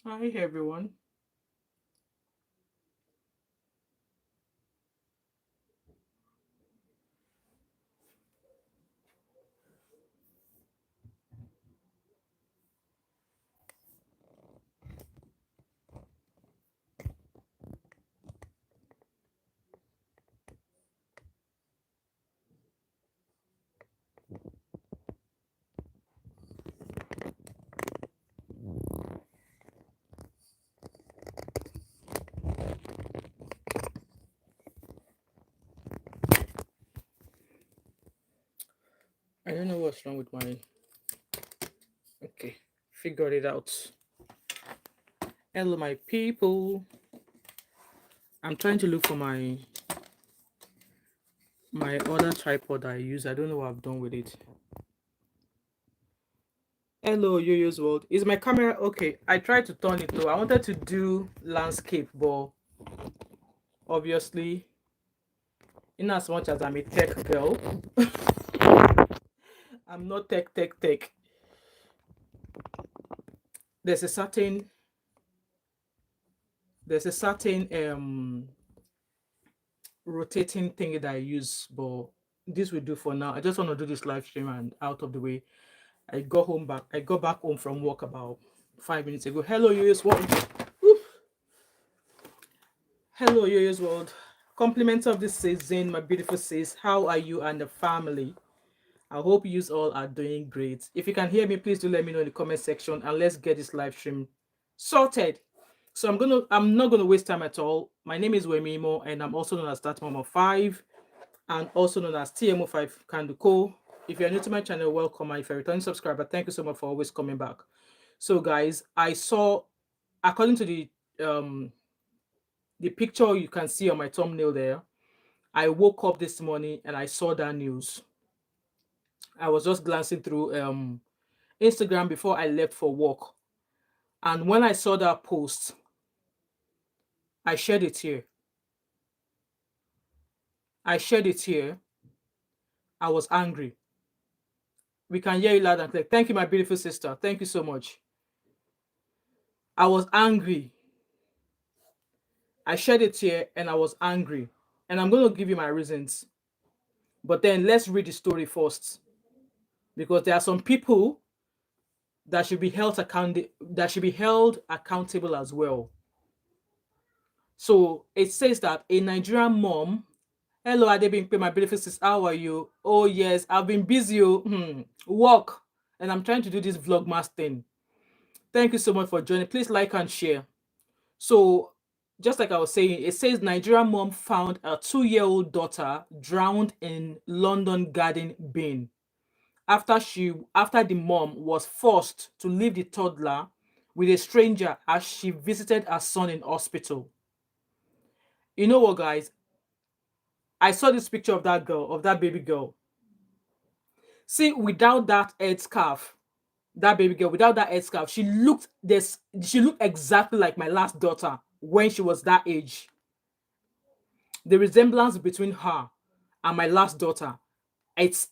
Hi everyone. I don't know what's wrong with my. Okay, figured it out. Hello, my people. I'm trying to look for my other tripod I use. I don't know what I've done with it. Hello, Yoyo's World. Is my camera okay? I tried to turn it though. I wanted to do landscape, but obviously, in as much as I'm a tech girl, I'm not tech. There's a certain there's a certain rotating thing that I use, but this will do for now. I just want to do this live stream and out of the way. I got back home from work about 5 minutes ago. Hello, Yoyo's World. Woo. Hello, Yoyo's World. Compliments of this season, my beautiful sis. How are you and the family? I hope you all are doing great. If you can hear me, please do let me know in the comment section and let's get this live stream sorted. So I'm not gonna waste time at all. My name is Wemimo and I'm also known as Thatmumof5 and also known as TMO5 Kanduko. If you're new to my channel, welcome. And if you're a returning subscriber, thank you so much for always coming back. So, guys, I saw, according to the picture you can see on my thumbnail there, I woke up this morning and I saw that news. I was just glancing through Instagram before I left for work, and when I saw that post, I shared it here. I shared it here. I was angry. We can hear you loud and clear. Thank you, my beautiful sister. Thank you so much. I was angry. I shared it here and I was angry. And I'm going to give you my reasons. But then let's read the story first. Because there are some people that should be held accountable as well. So it says that a Nigerian mom. Hello, Adebimpe, my beautiful sis. How are you? Oh yes, I've been busy. Work. And I'm trying to do this vlogmas thing. Thank you so much for joining. Please like and share. So, just like I was saying, it says Nigerian mom found a 2-year-old daughter drowned in London garden bin after the mom was forced to leave the toddler with a stranger as she visited her son in hospital. You know what, guys? I saw this picture of that girl, of that baby girl. See, without that head scarf, that baby girl, without that head scarf, she looked exactly like my last daughter when she was that age. The resemblance between her and my last daughter, it's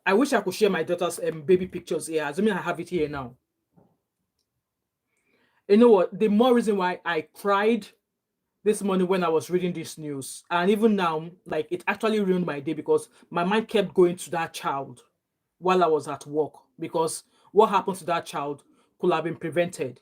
I wish I could share my daughter's baby pictures here, assuming I have it here now. You know what? The more reason why I cried this morning when I was reading this news, and even now, like it actually ruined my day because my mind kept going to that child while I was at work because what happened to that child could have been prevented.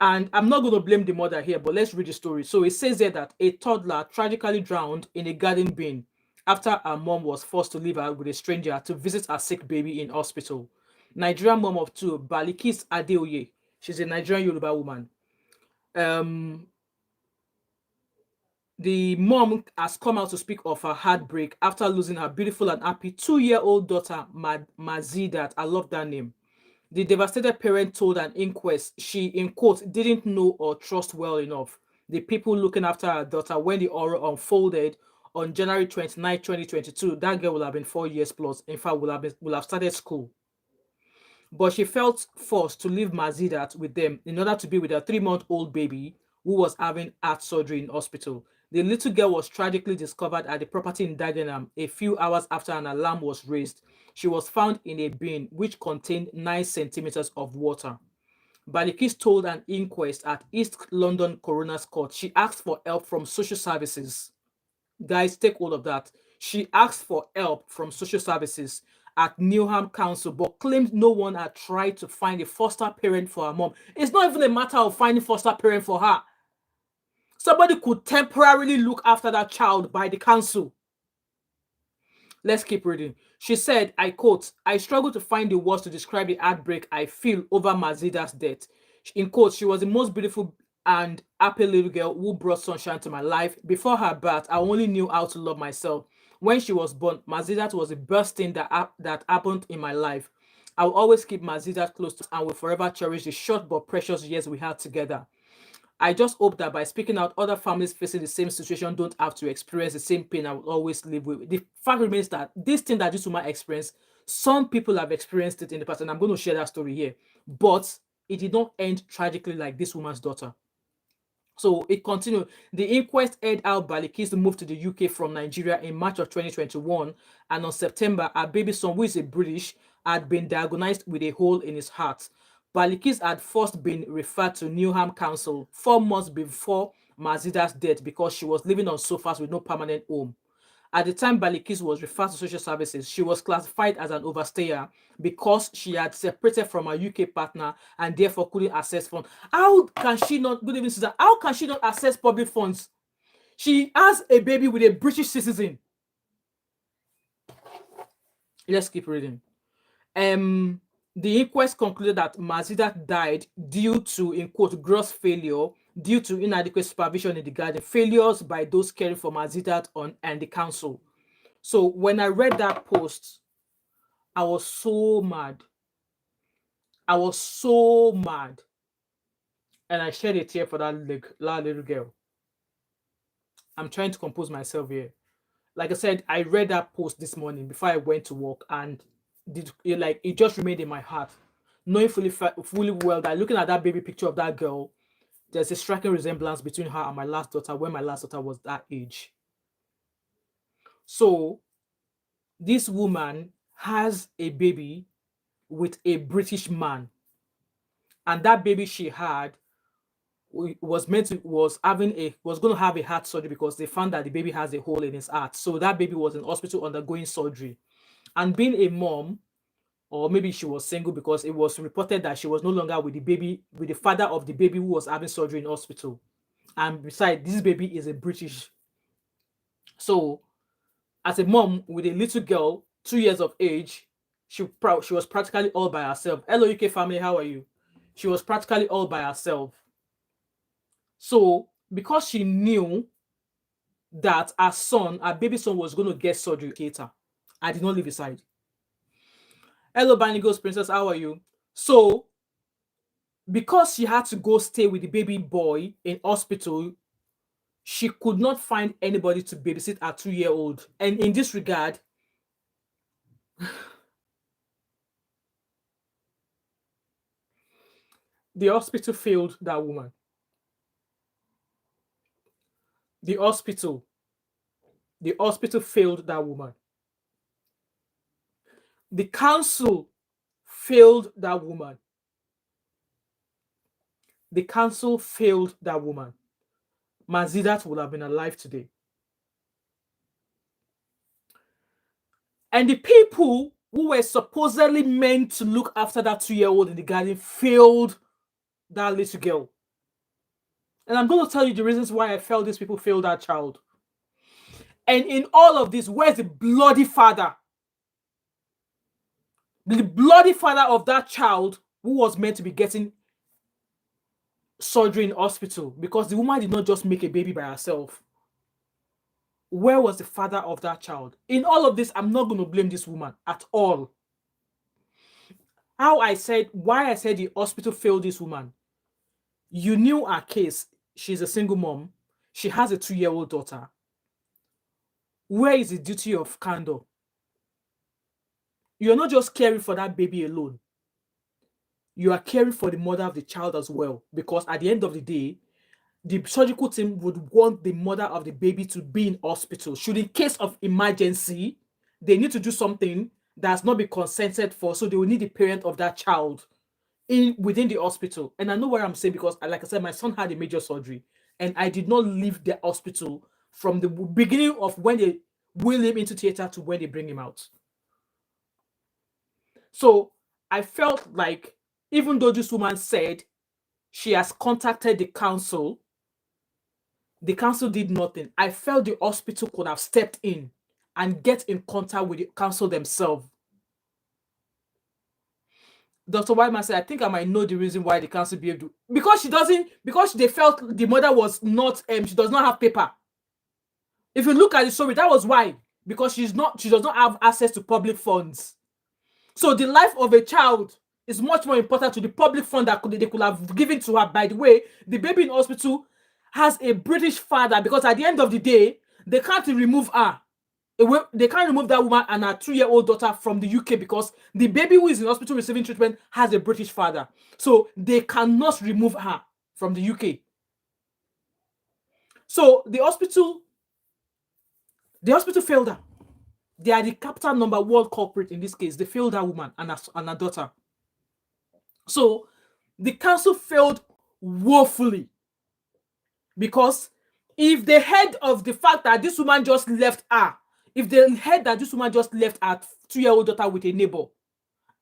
And I'm not going to blame the mother here, but let's read the story. So it says there that a toddler tragically drowned in a garden bin after her mom was forced to leave her with a stranger to visit her sick baby in hospital. Nigerian mom of two, Balikis Adeoye. She's a Nigerian Yoruba woman. Um, the mom has come out to speak of her heartbreak after losing her beautiful and happy 2-year-old daughter, Mazidat. I love that name. The devastated parent told an inquest she, in quote, didn't know or trust well enough the people looking after her daughter when the horror unfolded on January 29, 2022. That girl will have been 4 years plus. In fact, will have started school. But she felt forced to leave Mazidat with them in order to be with her 3-month-old baby who was having heart surgery in hospital. The little girl was tragically discovered at the property in Dagenham a few hours after an alarm was raised. She was found in a bin which contained 9 centimeters of water. Balikis told an inquest at East London Coroner's Court she asked for help from social services. Guys, take hold of that. She asked for help from social services at Newham Council, but claimed no one had tried to find a foster parent for her mom. It's not even a matter of finding foster parent for her. Somebody could temporarily look after that child by the council. Let's keep reading. She said, I quote, I struggle to find the words to describe the heartbreak I feel over Mazida's death. In quote, she was the most beautiful and happy little girl who brought sunshine to my life. Before her birth, I only knew how to love myself. When she was born, Mazida was the best thing that happened in my life. I will always keep Mazida close to and will forever cherish the short but precious years we had together. I just hope that by speaking out, other families facing the same situation don't have to experience the same pain I will always live with. The fact remains that this thing that this woman experienced, some people have experienced it in the past, and I'm going to share that story here. But it did not end tragically like this woman's daughter. So it continued. The inquest aired how Balikis moved to the UK from Nigeria in March of 2021, and on September, her baby son, who is a British, had been diagnosed with a hole in his heart. Balikis had first been referred to Newham Council 4 months before Mazida's death because she was living on sofas with no permanent home. At the time Balikis was referred to social services, she was classified as an overstayer because she had separated from her UK partner and therefore couldn't access funds. How can she not, good evening, Susan, how can she not access public funds? She has a baby with a British citizen. Let's keep reading. The inquest concluded that Mazida died due to, in quote, gross failure, due to inadequate supervision in the garden, failures by those caring for Mazida and the council. So when I read that post, I was so mad. I was so mad. And I shed a tear for that little girl. I'm trying to compose myself here. Like I said, I read that post this morning before I went to work, and it just remained in my heart, knowing fully well that looking at that baby picture of that girl, there's a striking resemblance between her and my last daughter when my last daughter was that age. So this woman has a baby with a British man, and that baby she had was going to have a heart surgery because they found that the baby has a hole in his heart. So that baby was in hospital undergoing surgery. And being a mom, or maybe she was single because it was reported that she was no longer with the father of the baby who was having surgery in hospital. And besides, this baby is a British. So as a mom with a little girl, 2 years of age, she was practically all by herself. Hello, UK family, how are you? She was practically all by herself. So because she knew that her baby son was going to get surgery later, I did not leave his side. Hello, Banigos Princess, how are you? So because she had to go stay with the baby boy in hospital, she could not find anybody to babysit her 2-year-old. And in this regard, the hospital failed that woman. The hospital failed that woman. The council failed that woman. The council failed that woman. Mazidat would have been alive today. And the people who were supposedly meant to look after that 2-year-old in the garden failed that little girl. And I'm going to tell you the reasons why I felt these people failed that child. And in all of this, where's the bloody father? The bloody father of that child who was meant to be getting surgery in hospital, because the woman did not just make a baby by herself. Where was the father of that child? In all of this, I'm not going to blame this woman at all. Why I said the hospital failed this woman. You knew her case. She's a single mom. She has a 2-year-old daughter. Where is the duty of candor? You're not just caring for that baby alone. You are caring for the mother of the child as well. Because at the end of the day, the surgical team would want the mother of the baby to be in hospital. Should in case of emergency, they need to do something that's not be consented for, so they will need the parent of that child. within the hospital. And I know what I'm saying because, like I said, my son had a major surgery, and I did not leave the hospital from the beginning of when they wheel him into theater to when they bring him out. So I felt like, even though this woman said she has contacted the council did nothing. I felt the hospital could have stepped in and get in contact with the council themselves. Dr. Wyman said, I think I might know the reason why the council behaved. Because they felt the mother was not, she does not have paper. If you look at the story, that was why. Because she does not have access to public funds. So the life of a child is much more important to the public fund that they could have given to her. By the way, the baby in hospital has a British father, because at the end of the day, they can't remove her. They can't remove that woman and her 2-year-old daughter from the UK, because the baby who is in hospital receiving treatment has a British father. So they cannot remove her from the UK. So the hospital failed her. They are the capital number one culprit in this case. They failed that woman and her daughter. So the council failed woefully, because if they heard of the fact that this woman just left her, if they heard that this woman just left her 2-year-old daughter with a neighbor,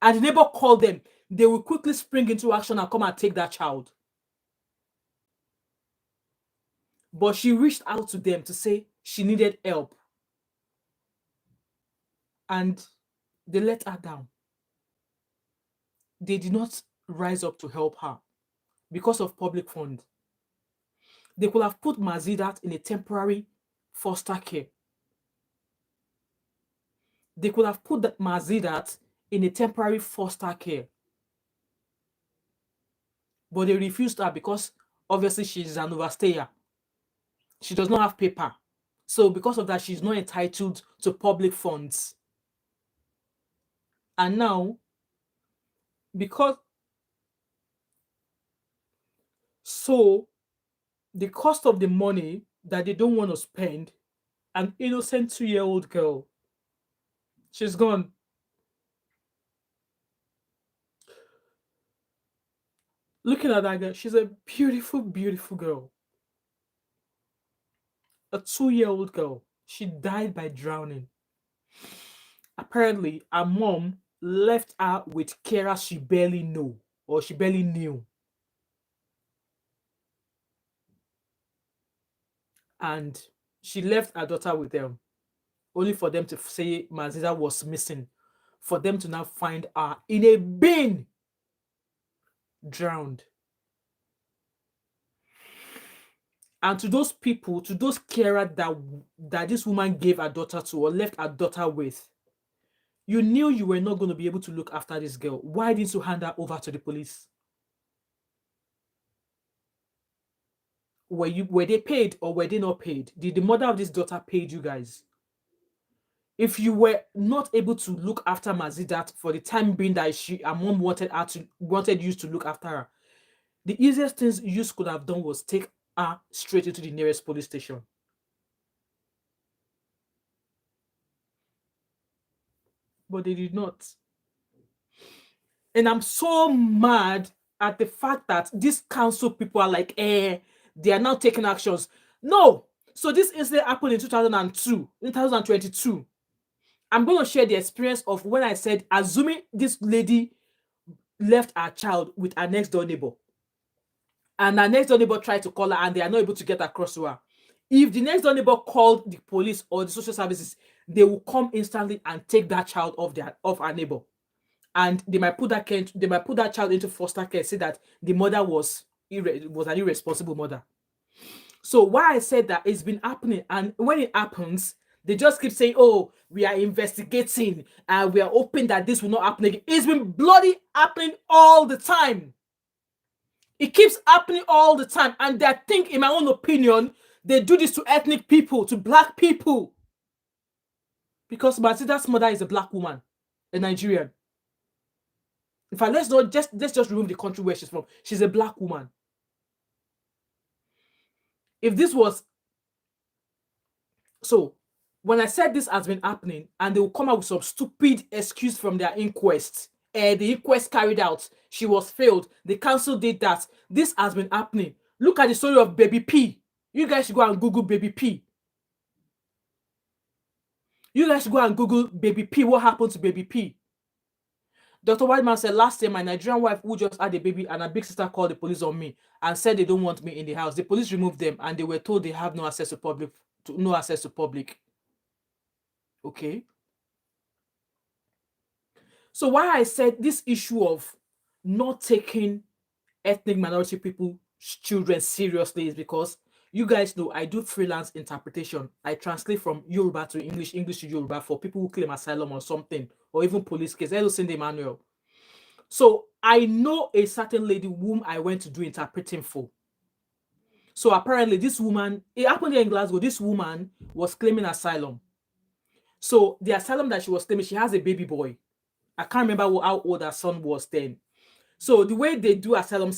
and the neighbor called them, they will quickly spring into action and come and take that child. But she reached out to them to say she needed help, and they let her down. They did not rise up to help her because of public funds. They could have put Mazidat in a temporary foster care. They could have put Mazidat in a temporary foster care. But they refused her because obviously she's an overstayer. She does not have paper. So because of that, she's not entitled to public funds. And now, because the cost of the money that they don't want to spend, an innocent 2-year-old girl, she's gone. Looking at that girl, she's a beautiful, beautiful girl. A 2-year-old girl. She died by drowning. Apparently, her mom left her with carers she barely knew, or she barely knew. And she left her daughter with them, only for them to say Maziza was missing, for them to now find her in a bin, drowned. And to those people, to those carers that this woman gave her daughter to, or left her daughter with, you knew you were not going to be able to look after this girl. Why didn't you hand her over to the police? Were they paid or were they not paid? Did the mother of this daughter paid you guys? If you were not able to look after Mazidat for the time being that her mom wanted you to look after her, the easiest things you could have done was take her straight into the nearest police station. But they did not. And I'm so mad at the fact that these council people are like, they are now taking actions. No. So this incident happened in 2022. I'm going to share the experience of when I said, assuming this lady left her child with her next door neighbor, and her next door neighbor tried to call her and they are not able to get across to her. If the next door neighbor called the police or the social services, they will come instantly and take that child off her neighbor. And they might put that child into foster care, say that the mother was an irresponsible mother. So why I said that it's been happening, and when it happens, they just keep saying, oh, we are investigating and we are hoping that this will not happen again. It's been bloody happening all the time. It keeps happening all the time. And I think, in my own opinion, they do this to ethnic people, to black people. Because Mazida's mother is a black woman, a Nigerian. In fact, let's just remove the country where she's from. She's a black woman. If this was... So, when I said this has been happening, and they will come out with some stupid excuse from their inquest, the inquest carried out. She was failed. The council did that. This has been happening. Look at the story of Baby P. You guys should go and Google Baby P. You guys should go and Google Baby P. What happened to Baby P? Dr. Whiteman said, last year, my Nigerian wife who just had a baby and her big sister called the police on me and said they don't want me in the house. The police removed them and they were told they have no access to public. Okay. So why I said this issue of not taking ethnic minority people, children seriously is because you guys know I do freelance interpretation. I translate from Yoruba to English, English to Yoruba for people who claim asylum or something, or even police case. Hello, Cindy Emmanuel. So I know a certain lady whom I went to do interpreting for. So apparently this woman, it happened here in Glasgow, this woman was claiming asylum. So the asylum that she was claiming, she has a baby boy. I can't remember how old her son was then. So the way they do asylum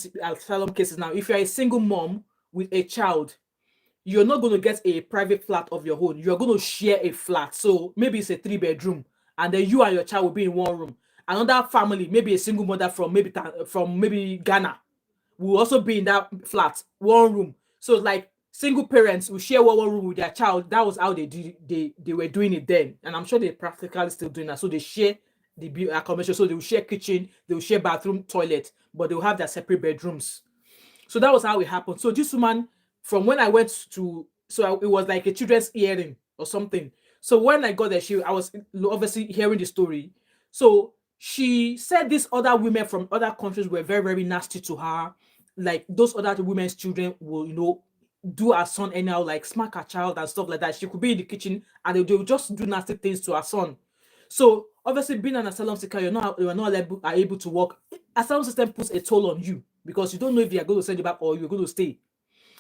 cases now, if you're a single mom with a child, you're not going to get a private flat of your own. You're going to share a flat. So maybe it's a 3-bedroom, and then you and your child will be in one room. Another family, maybe a single mother from maybe Ghana, will also be in that flat, one room. So like single parents will share one room with their child. That was how they were doing it then, and I'm sure they're practically still doing that. So they share the accommodation. So they will share kitchen, they will share bathroom, toilet, but they will have their separate bedrooms. So that was how it happened. So this woman, from when I went to, it was like a children's hearing or something. So when I got there, I was obviously hearing the story. So she said these other women from other countries were very, very nasty to her. Like those other women's children will, do her son anyhow, like smack her child and stuff like that. She could be in the kitchen and they will just do nasty things to her son. So obviously, being an asylum seeker, you're not able to work. Asylum system puts a toll on you because you don't know if they are going to send you back or you're going to stay.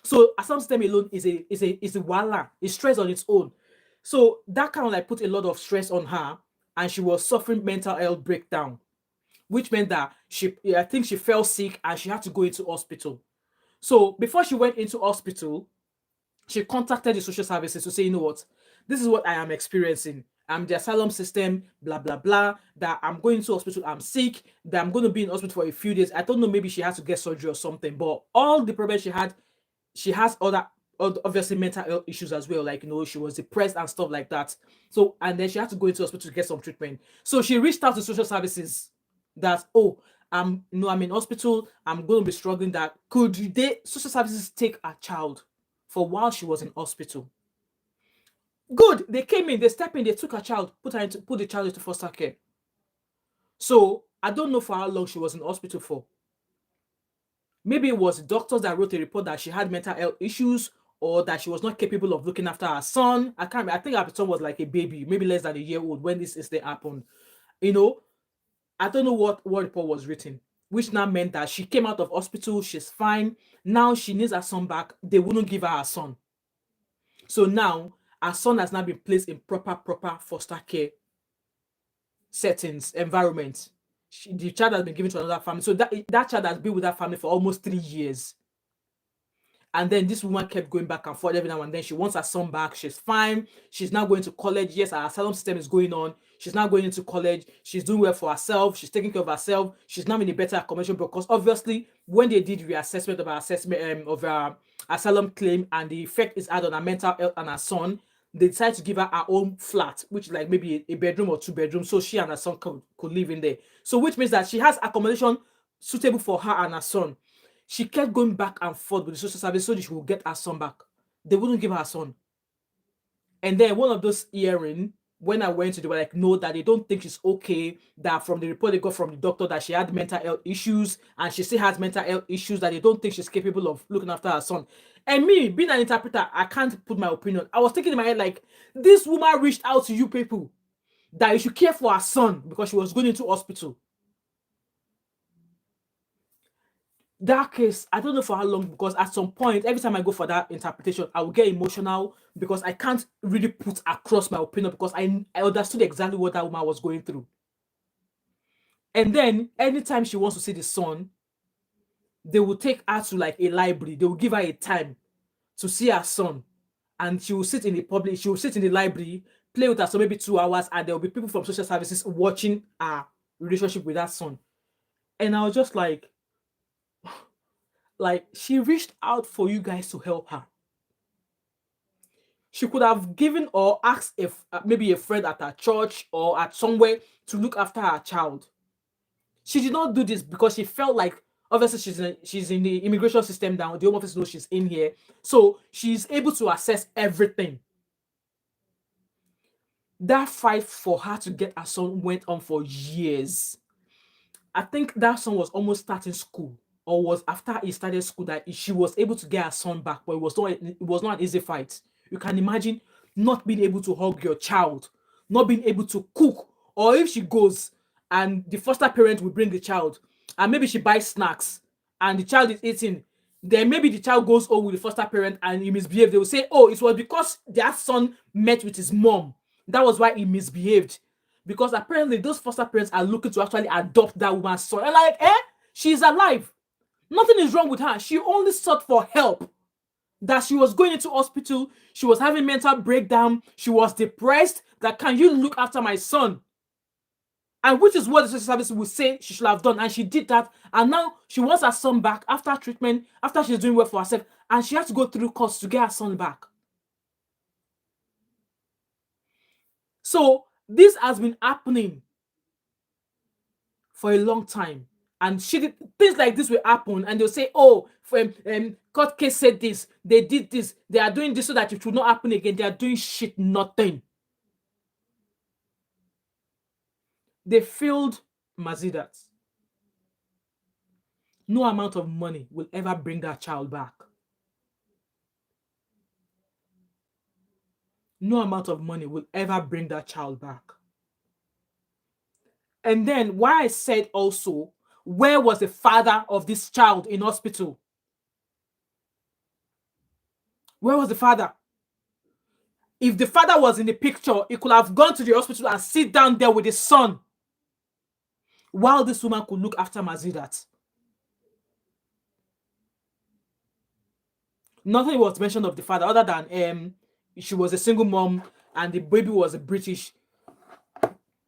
So asylum system alone is a wala, it's stress on its own. So that kind of like put a lot of stress on her, and she was suffering mental health breakdown, which meant that I think she fell sick and she had to go into hospital. So before she went into hospital, she contacted the social services to say, you know what, this is what I am experiencing. I'm the asylum system, blah, blah, blah, that I'm going to hospital, I'm sick, that I'm going to be in hospital for a few days. I don't know, maybe she has to get surgery or something, but all the problems she has other obviously mental health issues as well, like she was depressed and stuff like that. So and then she had to go into hospital to get some treatment. So she reached out to social services that, I'm in hospital, I'm going to be struggling, that could social services take a child for while she was in hospital. Good. They came in, they stepped in, they took her child, put the child into foster care. So I don't know for how long she was in hospital for. Maybe it was doctors that wrote a report that she had mental health issues or that she was not capable of looking after her son. I think her son was like a baby, maybe less than a year old when this incident happened. I don't know what report was written, which now meant that she came out of hospital, she's fine. Now she needs her son back. They wouldn't give her son. So now her son has now been placed in proper foster care settings, environment. The child has been given to another family. So that child has been with that family for almost 3 years. And then this woman kept going back and forth every now and then. She wants her son back. She's fine. She's now going to college. Yes, her asylum system is going on. She's now going into college. She's doing well for herself. She's taking care of herself. She's now in a better accommodation because obviously when they did reassessment of her asylum claim and the effect is had on her mental health and her son, they decided to give her own flat, which is like maybe a bedroom or 2 bedrooms, so she and her son could live in there. So which means that she has accommodation suitable for her and her son. She kept going back and forth with the social service so that she would get her son back. They wouldn't give her son. And then one of those hearing, when I went to, they were like, no, that they don't think she's okay, that from the report they got from the doctor that she had mental health issues and she still has mental health issues, that they don't think she's capable of looking after her son. And me, being an interpreter, I can't put my opinion. I was thinking in my head, like, this woman reached out to you people that you should care for her son because she was going into hospital. That case, I don't know for how long, because at some point, every time I go for that interpretation, I will get emotional because I can't really put across my opinion because I understood exactly what that woman was going through. And then anytime she wants to see the son, they will take her to like a library. They will give her a time to see her son. And she will sit in the library, play with her son maybe 2 hours, and there will be people from social services watching her relationship with that son. And I was just like she reached out for you guys to help her. She could have given or asked if maybe a friend at her church or at somewhere to look after her child. She did not do this because she felt like obviously she's in the immigration system now. The Home Office knows she's in here, so she's able to assess everything. That fight for her to get her son went on for years. I think that son was almost starting school, or was after he started school that she was able to get her son back, but it was not an easy fight. You can imagine not being able to hug your child, not being able to cook, or if she goes and the foster parent will bring the child, and maybe she buys snacks and the child is eating, then maybe the child goes home with the foster parent and he misbehaved. They will say, "Oh, it was because their son met with his mom. That was why he misbehaved." Because apparently those foster parents are looking to actually adopt that woman's son. And like, she's alive. Nothing is wrong with her. She only sought for help. That she was going into hospital, she was having mental breakdown, she was depressed. That, can you look after my son? And which is what the social service would say she should have done. And she did that. And now she wants her son back after treatment, after she's doing well for herself. And she has to go through course to get her son back. So this has been happening for a long time. And things like this will happen, and they'll say, "Oh, court case said this, they did this, they are doing this so that it should not happen again." They are doing shit, nothing. They failed Mazidat. No amount of money will ever bring that child back. No amount of money will ever bring that child back. And then why I said also, where was the father of this child in hospital? Where was the father? If the father was in the picture, he could have gone to the hospital and sit down there with his son while this woman could look after Mazidat. Nothing was mentioned of the father other than she was a single mom and the baby was a British.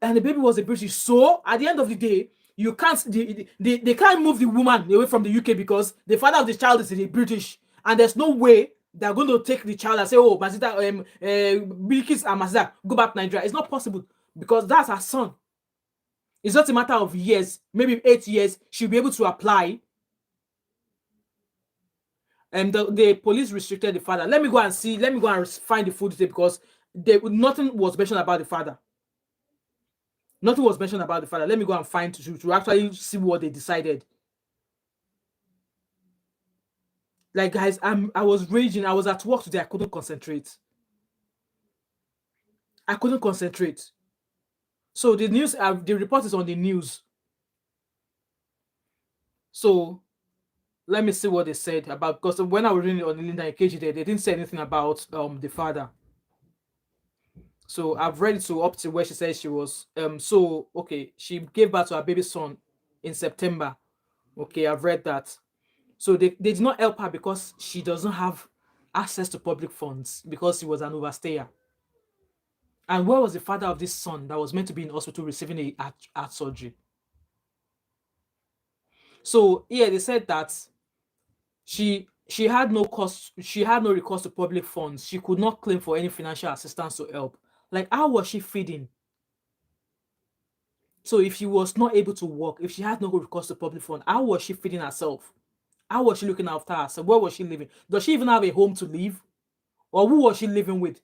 And the baby was a British. So at the end of the day, you can't they can't move the woman away from the UK because the father of the child is a British, and there's no way they're going to take the child and say, "Oh, Mazida, Bilkis and Mazida, go back to Nigeria." It's not possible because that's her son. It's not a matter of years, maybe 8 years, she'll be able to apply. And the police restricted the father. Let me go and find the full detail because nothing was mentioned about the father. Nothing was mentioned about the father. Let me go and find to actually see what they decided. Like, guys, I was raging. I was at work today. I couldn't concentrate. So the news, the report is on the news. So let me see what they said about, because when I was reading it on the Linda and KG, they didn't say anything about the father. So I've read it to up to where she says she was so okay, she gave birth to her baby son in September. Okay, I've read that. So they did not help her because she doesn't have access to public funds because he was an overstayer. And where was the father of this son that was meant to be in hospital receiving a heart surgery? So yeah, they said that she had no recourse to public funds. She could not claim for any financial assistance to help. Like, how was she feeding? So if she was not able to work, if she had no recourse to public fund, how was she feeding herself? How was she looking after herself? Where was she living? Does she even have a home to live? Or who was she living with?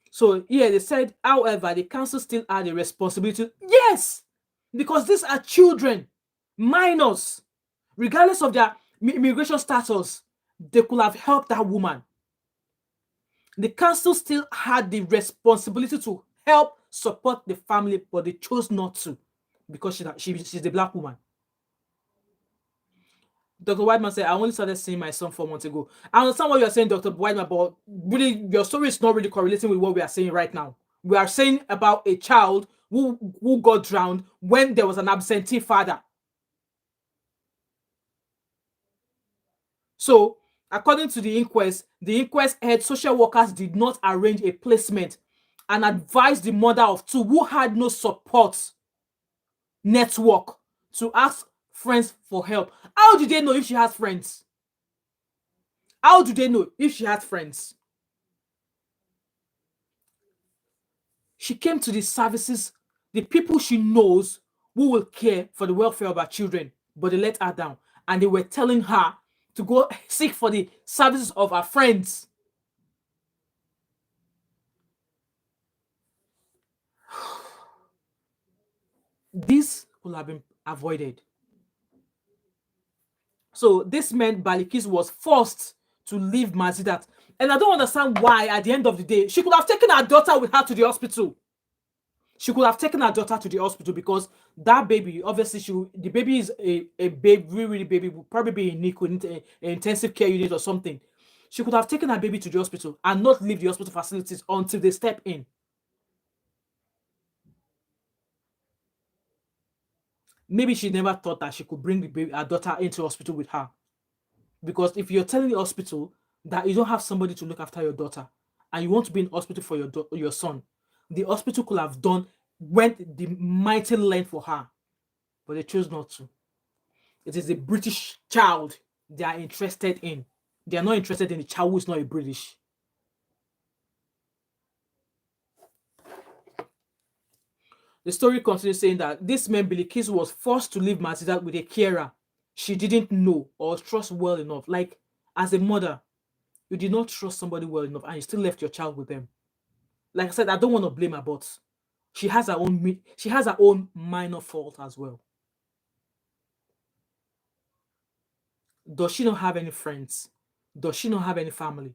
So yeah, they said, however, the council still had a responsibility. Yes, because these are children, minors, regardless of their immigration status, they could have helped that woman. The council still had the responsibility to help support the family, but they chose not to because she's a black woman. Dr. Whiteman said, "I only started seeing my son 4 months ago." I understand what you're saying, Dr. Whiteman, but really, your story is not really correlating with what we are saying right now. We are saying about a child who got drowned when there was an absentee father. So, according to the inquest head social workers did not arrange a placement and advised the mother of two who had no support network to ask friends for help. How do they know if she has friends? How do they know if she has friends? She came to the services, the people she knows who will care for the welfare of her children, but they let her down. And they were telling her to go seek for the services of her friends. This could have been avoided. So this meant Balikis was forced to leave Mazidat. And I don't understand why, at the end of the day, she could have taken her daughter with her to the hospital. She could have taken her daughter to the hospital because that baby, obviously, the baby is a baby, really, really baby, will probably be in NICU, an intensive care unit or something. She could have taken her baby to the hospital and not leave the hospital facilities until they step in. Maybe she never thought that she could bring the baby, her daughter into hospital with her. Because if you're telling the hospital that you don't have somebody to look after your daughter and you want to be in hospital for your son, the hospital could have went the mighty length for her, but they chose not to. It is a British child they are interested in. They are not interested in the child who is not a British. The story continues saying that this man Bilikis was forced to leave Mazida with a carer she didn't know or trust well enough. Like, as a mother, you did not trust somebody well enough and you still left your child with them. Like I said, I don't want to blame her, but she has her own minor fault as well. Does she not have any friends? Does she not have any family?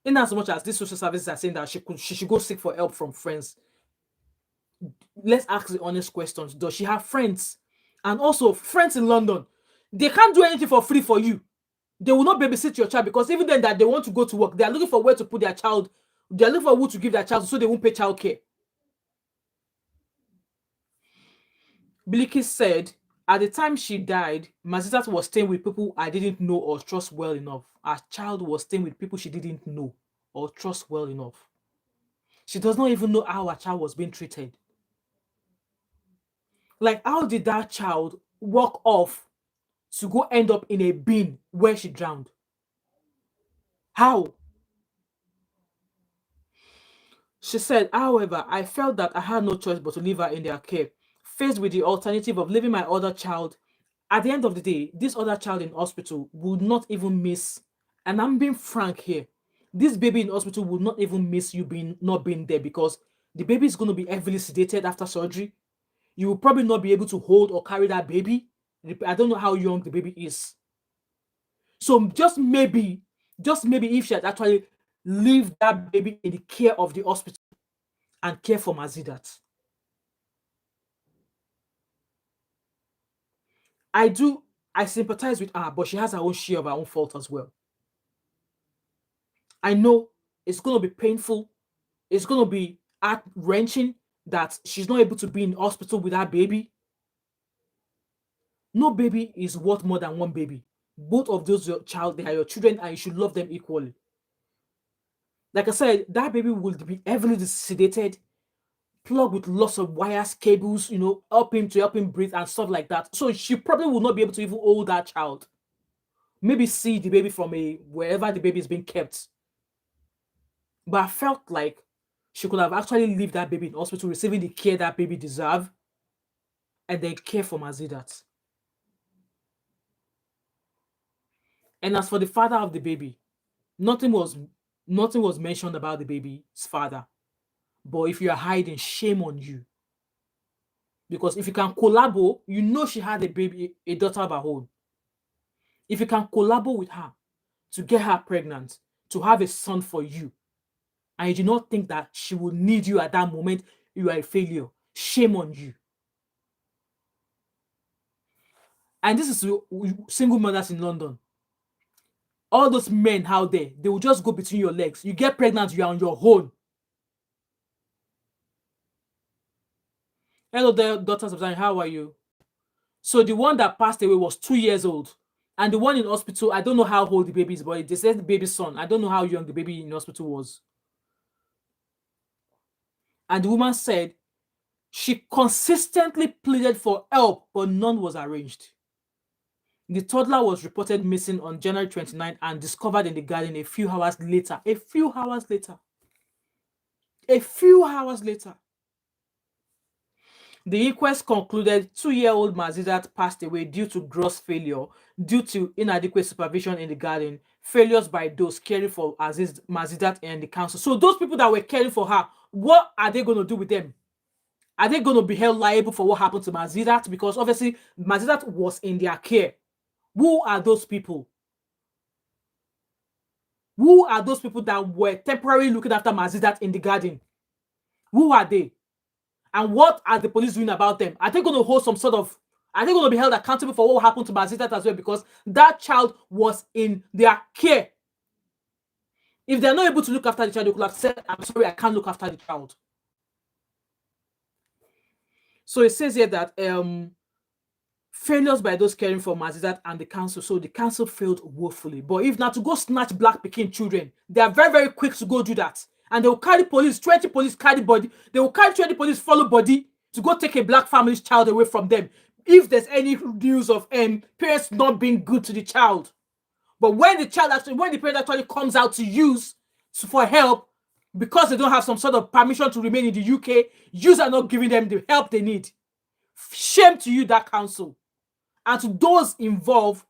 In as much as these social services are saying that she should go seek for help from friends, let's ask the honest questions. Does she have friends? And also, friends in London, they can't do anything for free for you. They will not babysit your child because even then that they want to go to work, they are looking for where to put their child. They are looking for who to give their child so they won't pay childcare. Biliki said, at the time she died, Mazizat was staying with people I didn't know or trust well enough. Her child was staying with people she didn't know or trust well enough. She does not even know how her child was being treated. Like, how did that child walk off to go end up in a bin where she drowned? How? She said, however, I felt that I had no choice but to leave her in their care. Faced with the alternative of leaving my other child, at the end of the day, this other child in hospital would not even miss, and I'm being frank here, this baby in hospital would not even miss you not being there because the baby is going to be heavily sedated after surgery. You will probably not be able to hold or carry that baby. I don't know how young the baby is. So just maybe if she had actually leave that baby in the care of the hospital and care for Mazidat. I sympathize with her, but she has her own share of her own fault as well. I know it's going to be painful. It's going to be heart-wrenching that she's not able to be in hospital with her baby. No baby is worth more than one baby. Both of those they are your children and you should love them equally. Like I said, that baby will be heavily sedated, plugged with lots of wires, cables, help him breathe and stuff like that. So she probably will not be able to even hold that child. Maybe see the baby from wherever the baby is being kept. But I felt like she could have actually left that baby in hospital receiving the care that baby deserves and then care for Mazidat. And as for the father of the baby, nothing was mentioned about the baby's father. But if you are hiding, shame on you. Because if you can collaborate, she had a daughter of her own. If you can collaborate with her to get her pregnant, to have a son for you, and you do not think that she will need you at that moment, you are a failure. Shame on you. And this is single mothers in London. All those men out there, they will just go between your legs. You get pregnant, you are on your own. Hello there, daughters of Zion, how are you? So the one that passed away was 2 years old. And the one in hospital, I don't know how old the baby is, but they said the baby's son. I don't know how young the baby in hospital was. And the woman said she consistently pleaded for help, but none was arranged. The toddler was reported missing on January 29 and discovered in the garden a few hours later. A few hours later. A few hours later. The inquest concluded 2-year-old Mazidat passed away due to gross failure, due to inadequate supervision in the garden, failures by those caring for Mazidat and the council. So those people that were caring for her, what are they going to do with them? Are they going to be held liable for what happened to Mazidat? Because obviously Mazidat was in their care. Who are those people? Who are those people that were temporarily looking after Mazidat in the garden? Who are they? And what are the police doing about them? Are they going to hold some sort of... Are they going to be held accountable for what happened to Mazidat as well? Because that child was in their care. If they're not able to look after the child, they could have said, I'm sorry, I can't look after the child. So it says here that failures by those caring for Mazidat and the council. So the council failed woefully. But if not to go snatch Black Pekin children, they are very, very quick to go do that. And they will carry police, 20 police carry body. They will carry 20 police follow body to go take a Black family's child away from them. If there's any news of parents not being good to the child. But when the parent actually comes out to use for help, because they don't have some sort of permission to remain in the UK, yous are not giving them the help they need. Shame to you, that council. And to those involved,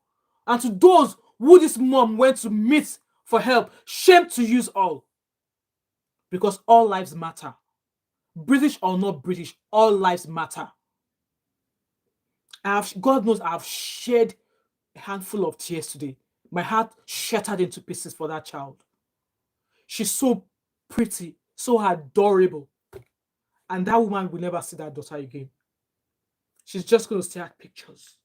and to those who this mom went to meet for help, shame to you all. Because all lives matter. British or not British, all lives matter. God knows I've shed a handful of tears today. My heart shattered into pieces for that child. She's so pretty, so adorable. And that woman will never see that daughter again. She's just going to stare at pictures.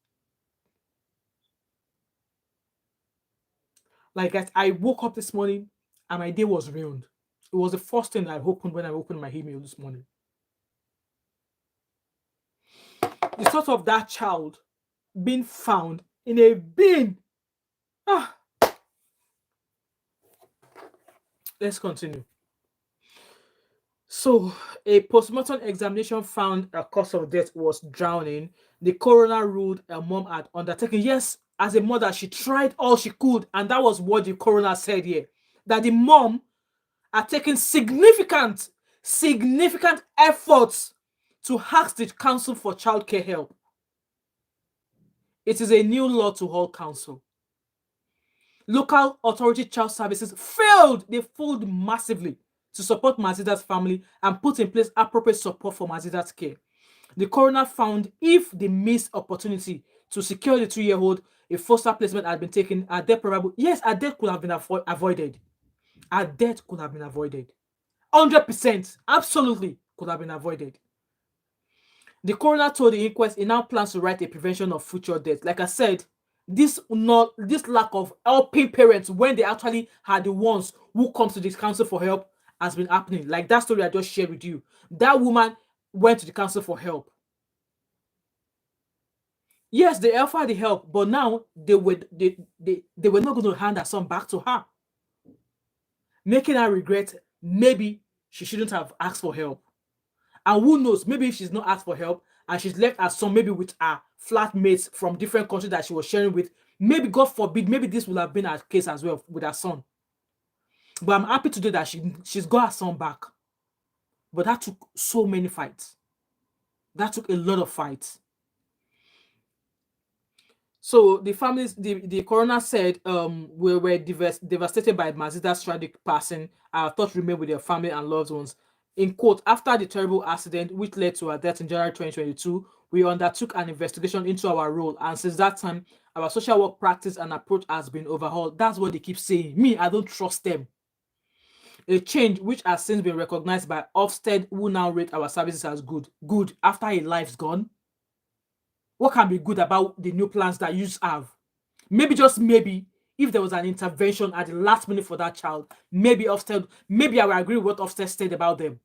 Like, I woke up this morning and my day was ruined. It was the first thing I opened when I opened my email this morning. The thought of that child being found in a bin. Let's continue. So, a postmortem examination found a cause of death was drowning. The coroner ruled a mom had undertaken. Yes, as a mother, she tried all she could, and that was what the coroner said here. That the mom had taken significant efforts to ask the council for childcare help. It is a new law to hold council. Local authority child services failed. They failed massively to support Mazidat's family and put in place appropriate support for Mazidat's care. The coroner found if the missed opportunity to secure the 2-year-old a foster placement had been taken, a death probable. Yes, a death could have been avoided. A death could have been avoided. 100%, absolutely could have been avoided. The coroner told the inquest he now plans to write a prevention of future death. Like I said, this lack of helping parents when they actually are the ones who come to the council for help has been happening. Like that story I just shared with you. That woman went to the council for help. Yes, they offered the help, but now they were not going to hand her son back to her, making her regret maybe she shouldn't have asked for help. And who knows, maybe if she's not asked for help and she's left her son maybe with her flatmates from different countries that she was sharing with, maybe, God forbid, maybe this would have been her case as well with her son. But I'm happy today that she's got her son back. But that took so many fights. That took a lot of fights. So the families, the coroner said, we were devastated by Mazida's tragic passing. Our thoughts remain with their family and loved ones. In quote, after the terrible accident which led to her death in January 2022, we undertook an investigation into our role, and since that time, our social work practice and approach has been overhauled. That's what they keep saying. Me, I don't trust them. A change which has since been recognized by Ofsted, who now rate our services as good. Good after a life's gone. What can be good about the new plans that you have? Maybe, just maybe, if there was an intervention at the last minute for that child, maybe Ofsted, maybe I will agree with what Ofsted said about them.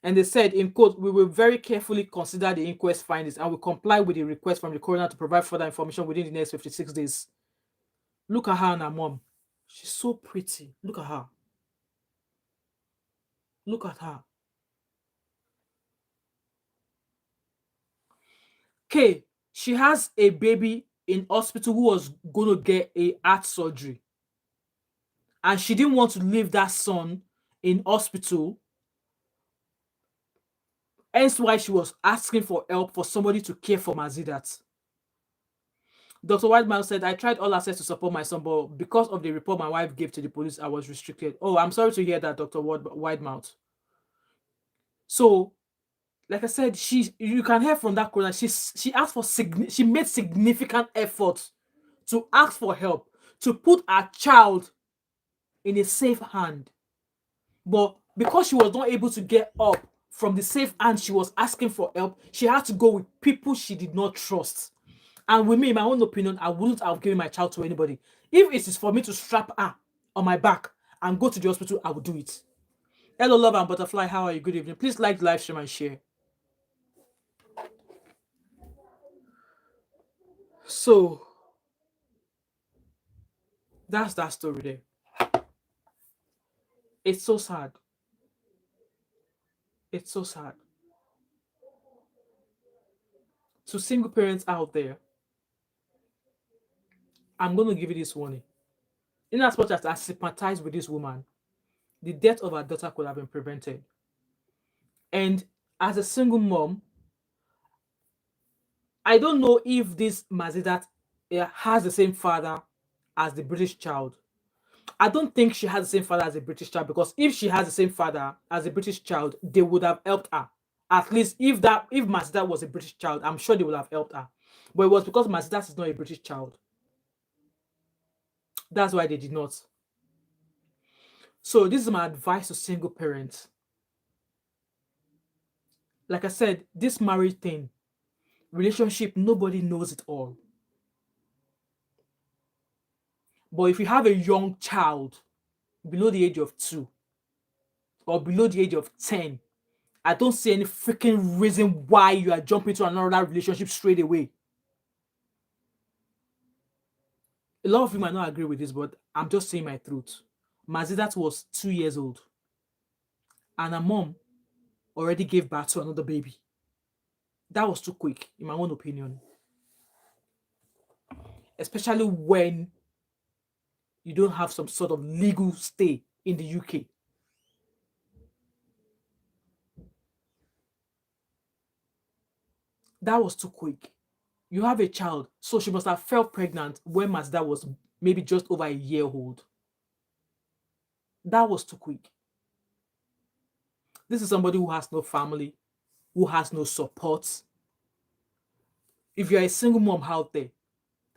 And they said, in quote, we will very carefully consider the inquest findings and will comply with the request from the coroner to provide further information within the next 56 days. Look at her and her mom. She's so pretty. Look at her. Look at her. Okay, she has a baby in hospital who was going to get a heart surgery. And she didn't want to leave that son in hospital. Hence why she was asking for help for somebody to care for Mazidat. Dr. Whitemouth said, I tried all access to support my son, but because of the report my wife gave to the police, I was restricted. Oh, I'm sorry to hear that, Dr. Whitemouth. So, like I said, you can hear from that corner, she asked for she made significant efforts to ask for help, to put her child in a safe hand. But because she was not able to get up from the safe hand she was asking for help, she had to go with people she did not trust. And with me, in my own opinion, I wouldn't have given my child to anybody. If it is for me to strap her on my back and go to the hospital, I would do it. Hello, love and butterfly. How are you? Good evening. Please like the live stream and share. So that's that story there. It's so sad. It's so sad. To single parents out there, I'm going to give you this warning. In as much as I sympathize with this woman, the death of her daughter could have been prevented. And as a single mom, I don't know if this Mazidat has the same father as the British child. I don't think she has the same father as a British child, because if she has the same father as a British child, they would have helped her. At least if Mazidat was a British child, I'm sure they would have helped her. But it was because Mazidat is not a British child. That's why they did not. So this is my advice to single parents. Like I said, this marriage thing, relationship, nobody knows it all. But if you have a young child below the age of 2 or below the age of 10, I don't see any freaking reason why you are jumping to another relationship straight away. A lot of you might not agree with this, but I'm just saying my truth. Mazidat was 2 years old, and her mom already gave birth to another baby. That was too quick, in my own opinion. Especially when you don't have some sort of legal stay in the UK. That was too quick. You have a child, so she must have felt pregnant when Mazda was maybe just over a year old. That was too quick. This is somebody who has no family, who has no support. If you're a single mom out there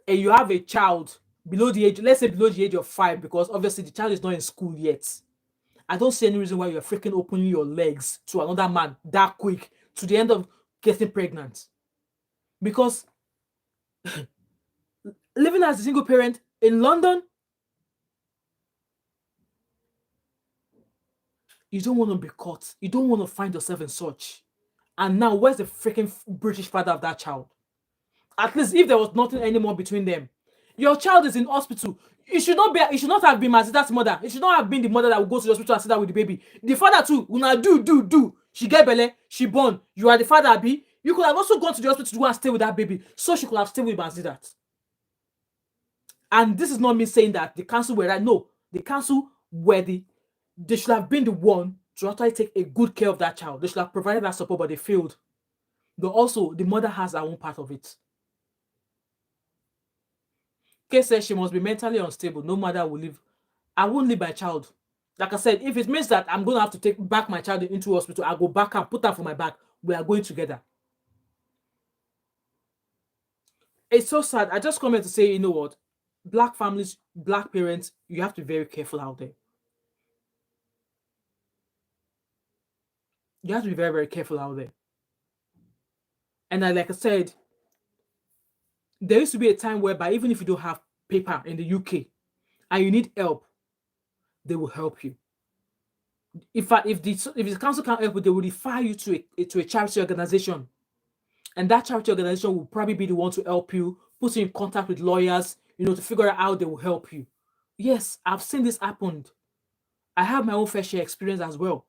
and you have a child below the age, let's say below the age of 5, because obviously the child is not in school yet, I don't see any reason why you're freaking opening your legs to another man that quick to the end of getting pregnant. Because living as a single parent in London, you don't want to be caught. You don't want to find yourself in such. And now, where's the freaking British father of that child? At least if there was nothing anymore between them. Your child is in hospital. It should not be. It should not have been Mazida's mother. It should not have been the mother that would go to the hospital and sit down with the baby. The father too. Una do. She get belle. She born. You are the father, Abi. You could have also gone to the hospital to go and stay with that baby, so she could have stayed with Mazidat. And this is not me saying that the council were right. No, the council were they should have been the one to actually take a good care of that child. They should have provided that support, but they failed. But also, the mother has her own part of it. Kay says she must be mentally unstable. No mother will leave. I won't leave my child. Like I said, if it means that I'm going to have to take back my child into hospital, I'll go back and put her for my back. We are going together. It's so sad. I just come here to say, you know what? Black families, black parents, you have to be very careful out there. You have to be very, very careful out there. And like I said, there used to be a time whereby even if you don't have paper in the UK and you need help, they will help you. If the council can't help you, they will refer you to a charity organization. And that charity organization will probably be the one to help you, put you in contact with lawyers, to figure out how they will help you. Yes, I've seen this happen. I have my own fair share experience as well.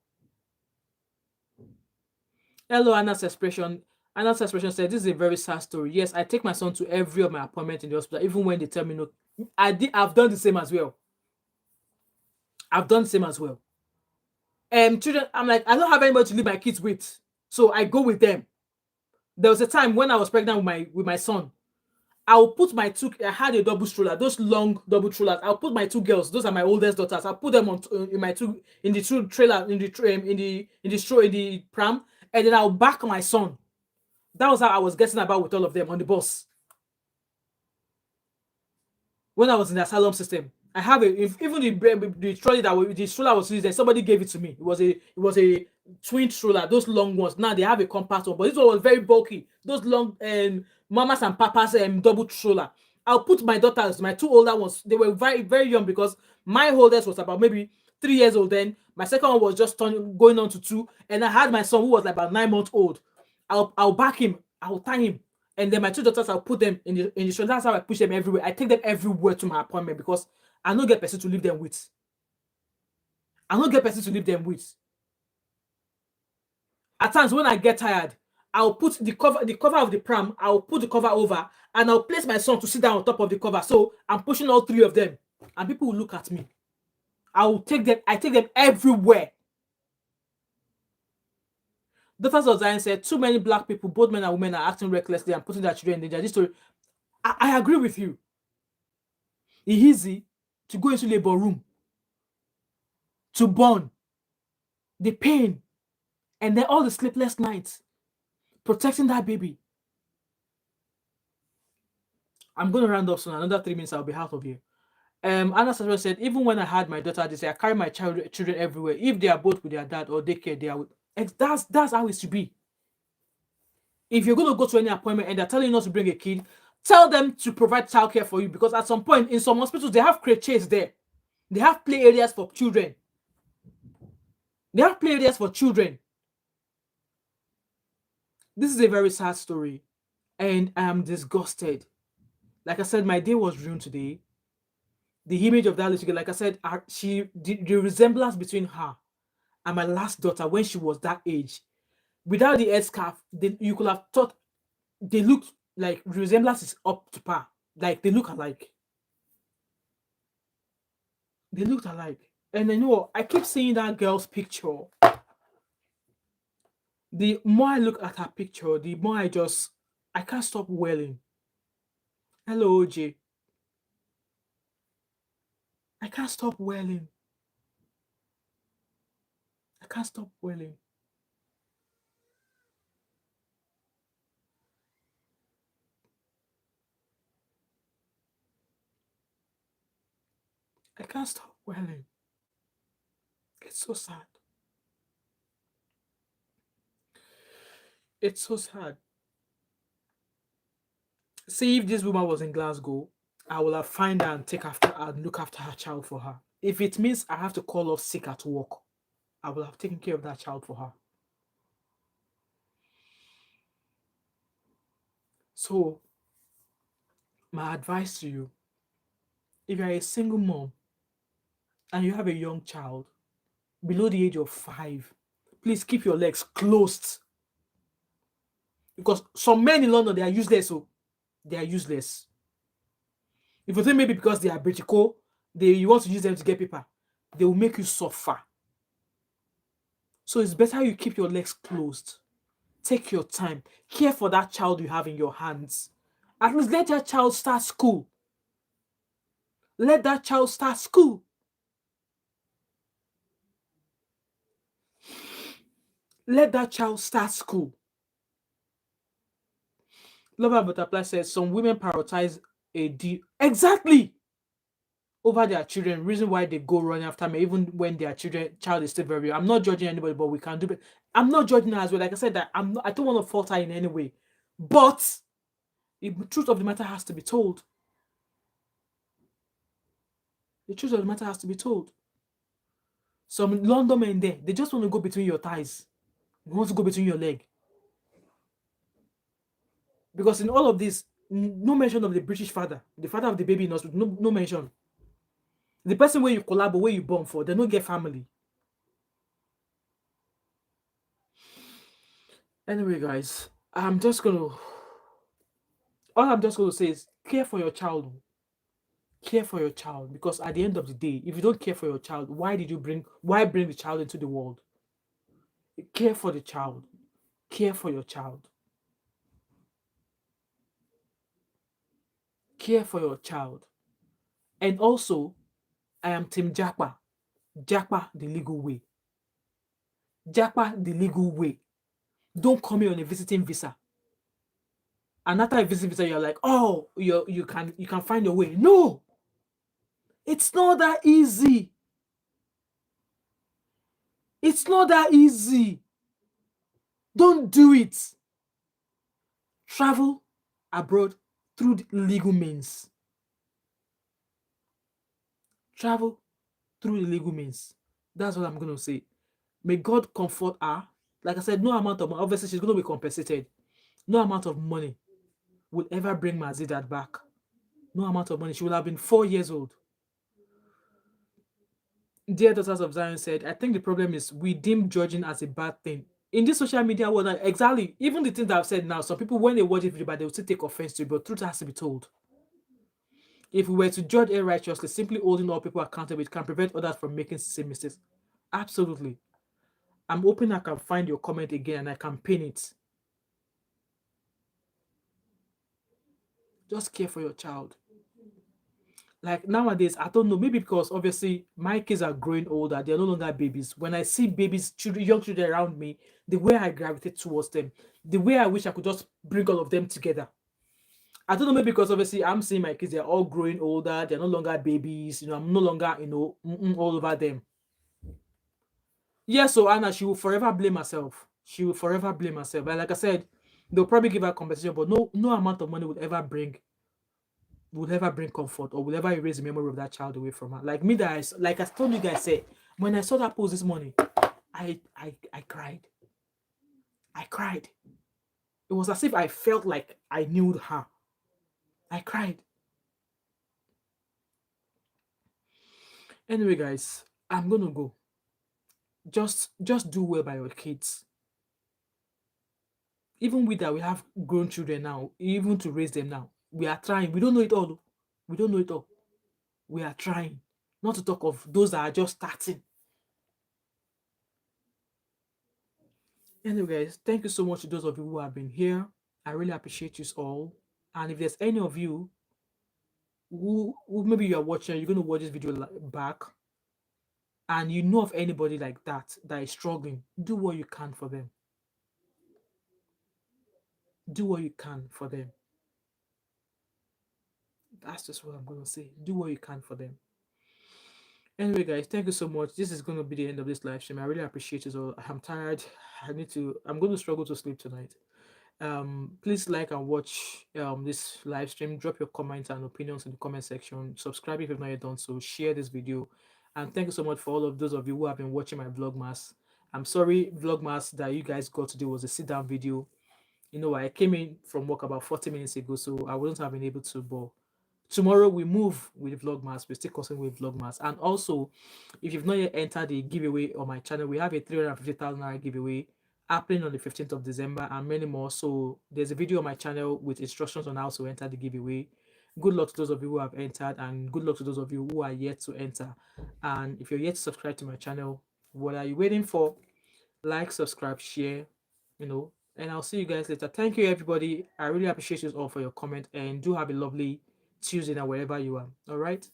Hello, Anna's expression. Anna's expression said, "This is a very sad story. Yes, I take my son to every of my appointments in the hospital, even when they tell me no." I've done the same as well. I've done the same as well. Children, I'm like, I don't have anybody to leave my kids with, so I go with them. There was a time when I was pregnant with my son. I'll put my two. I had a double stroller, those long double strollers. I'll put my two girls. Those are my oldest daughters. I'll put them on in my two in the two trailer in the pram, and then I'll back my son. That was how I was getting about with all of them on the bus. When I was in the asylum system, I have even the trolley the stroller was used there. Somebody gave it to me. It was a twin stroller, those long ones. Now they have a compact one, but this one was very bulky. Those long mamas and papas double stroller. I'll put my daughters, my two older ones. They were very very young because my oldest was about maybe 3 years old then. My second one was just going on to 2, and I had my son who was like about 9 months old. I'll back him. I'll tie him. And then my two daughters, I'll put them in the stroller. That's how I push them everywhere. I take them everywhere to my appointment because I don't get person to leave them with. I don't get person to leave them with. At times when I get tired, I'll put the cover of the pram, I'll put the cover over, and I'll place my son to sit down on top of the cover. So I'm pushing all 3 of them. And people will look at me. I take them everywhere. Daughters of Zion said, too many black people, both men and women, are acting recklessly and putting their children in danger. This story, I agree with you. It's easy to go into labor room, to born, the pain, and then all the sleepless nights, protecting that baby. I'm going to round off soon. Another 3 minutes, I'll be out of here. Anna Sasha said, even when I had my daughter, they say I carry my children everywhere. If they are both with their dad or daycare, they are with. That's how it should be. If you're going to go to any appointment and they're telling you not to bring a kid, tell them to provide childcare for you, because at some point in some hospitals they have creches there. They have play areas for children. They have play areas for children. This is a very sad story, and I am disgusted. Like I said, my day was ruined today. The image of that little girl, like I said, the resemblance between her and my last daughter when she was that age, without the headscarf, you could have thought they looked like the resemblance is up to par. Like they look alike. They looked alike. And I know I keep seeing that girl's picture. The more I look at her picture, the more I can't stop wailing. Hello, OJ. I can't stop wailing. I can't stop wailing. I can't stop wailing. It's so sad. It's so sad. See, if this woman was in Glasgow, I will have find her and take after her and look after her child for her. If it means I have to call off sick at work, I will have taken care of that child for her. So, my advice to you, if you are a single mom and you have a young child below the age of 5, please keep your legs closed. Because some men in London, they are useless. So they are useless. If you think maybe because they are Britico, you want to use them to get paper, they will make you suffer. So it's better you keep your legs closed. Take your time. Care for that child you have in your hands. At least let that child start school. Let that child start school. Let that child start school. Lover Butterfly says some women prioritize a deal. Exactly. Over their children. Reason why they go running after me, even when their child is still very young. I'm not judging anybody, but we can do it. I'm not judging her as well. Like I said, that I don't want to fault her in any way. But the truth of the matter has to be told. The truth of the matter has to be told. Some London men there, they just want to go between your thighs. They want to go between your leg. Because in all of this, no mention of the British father, the father of the baby in hospital, no mention. The person where you collaborate, where you born for, they don't get family. Anyway, guys, all I'm just gonna say is care for your child. Care for your child, because at the end of the day, if you don't care for your child, why bring the child into the world? Care for the child. Care for your child. Care for your child. And also, I am Team Japa. Japa the legal way. Japa the legal way. Don't come here on a visiting visa. And after a visiting visa, you're like, oh, you can find your way. No, it's not that easy. It's not that easy. Don't do it. Travel abroad through the legal means. Travel through the legal means. That's what I'm going to say. May God comfort her. Like I said, no amount of money, obviously she's going to be compensated. No amount of money will ever bring Mazidat back. No amount of money. She will have been 4 years old. Dear Daughters of Zion said, I think the problem is we deem judging as a bad thing. In this social media world, exactly, even the things that I've said now, some people, when they watch this video, they will still take offense to it, but truth has to be told. If we were to judge it righteously, simply holding all people accountable, it can prevent others from making the same mistakes. Absolutely. I'm hoping I can find your comment again and I can pin it. Just care for your child. Like nowadays, I don't know, maybe because obviously my kids are growing older, they're no longer babies. When I see babies, children, young children around me, the way I gravitate towards them, the way I wish I could just bring all of them together. I don't know, maybe because obviously I'm seeing my kids, they're all growing older, they're no longer babies, I'm no longer, all over them. Yes, so Anna, she will forever blame herself. She will forever blame herself. And like I said, they'll probably give her compensation, but no amount of money would ever bring comfort or will ever erase the memory of that child away from her. Like me, like I told you guys, when I saw that post this morning, I cried. I cried. It was as if I felt like I knew her. I cried. Anyway, guys, I'm gonna go. Just do well by your kids. Even with that, we have grown children now, even to raise them now. We are trying. We don't know it all. We don't know it all. We are trying. Not to talk of those that are just starting. Anyway, guys, thank you so much to those of you who have been here. I really appreciate you all. And if there's any of you who maybe you are watching, you're going to watch this video back, and you know of anybody like that is struggling, do what you can for them. Do what you can for them. That's just what I'm going to say. Do what you can for them. Anyway, guys, thank you so much. This is going to be the end of this live stream. I really appreciate it all. I'm tired. I'm going to struggle to sleep tonight. Please like and watch this live stream. Drop your comments and opinions in the comment section. Subscribe if you've not yet done so. Share this video. And thank you so much for all of those of you who have been watching my vlogmas. I'm sorry, vlogmas, that you guys got today was a sit down video. I came in from work about 40 minutes ago, so I wouldn't have been able to, but tomorrow we move with vlogmas. We still continue with vlogmas. And also, if you've not yet entered the giveaway on my channel, we have a 350,000 naira giveaway happening on the 15th of December and many more. So there's a video on my channel with instructions on how to enter the giveaway. Good luck to those of you who have entered, and good luck to those of you who are yet to enter. And if you're yet to subscribe to my channel, what are you waiting for? Like, subscribe, share, and I'll see you guys later. Thank you, everybody. I really appreciate you all for your comment, and do have a lovely Tuesday now, wherever you are. All right.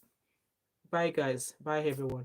Bye, guys. Bye, everyone.